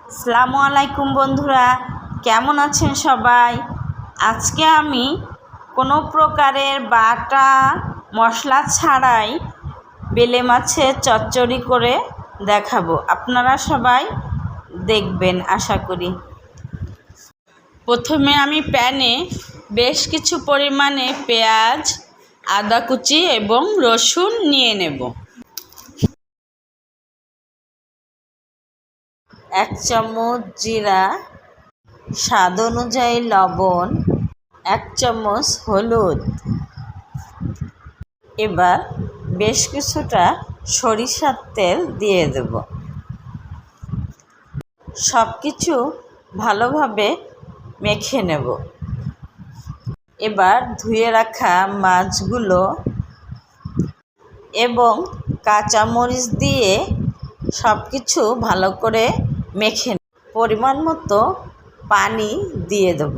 আসসালামু আলাইকুম বন্ধুরা, কেমন আছেন সবাই? আজকে আমি কোনো প্রকারের বাটা মশলা ছাড়াই বেলে মাছের চচ্চড়ি করে দেখাবো। আপনারা সবাই দেখবেন আশা করি। প্রথমে আমি প্যানে বেশ কিছু পরিমাণে পেঁয়াজ, আদা কুচি এবং রসুন নিয়ে নেব। 1 চামচ জিরা, স্বাদ অনুযায়ী লবণ, 1 চামচ হলুদ। এবার বেশ কিছুটা সরিষার তেল দিয়ে দেব। সব কিছু ভালোভাবে মেখে নেব। এবার ধুয়ে রাখা মাছগুলো এবং কাঁচামরিচ দিয়ে সব কিছু ভালো করে মেখে পরিমাণ মতো পানি দিয়ে দেব।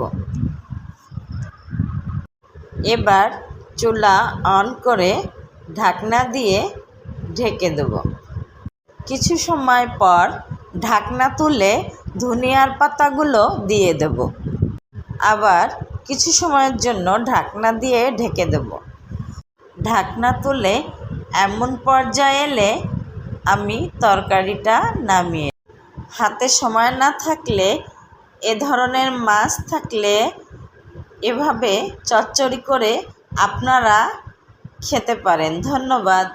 এবার চুলা অন করে ঢাকনা দিয়ে ঢেকে দেব। কিছু সময় পর ঢাকনা তুলে ধনিয়ার পাতাগুলো দিয়ে দেব। আবার কিছু সময়ের জন্য ঢাকনা দিয়ে ঢেকে দেব। ঢাকনা তুলে এমন পর্যায়ে এলে আমি তরকারিটা নামিয়ে, হাতে সময় না থাকলে এ ধরনের মাছ থাকলে এভাবে চচ্চড়ি করে আপনারা খেতে পারেন। ধন্যবাদ।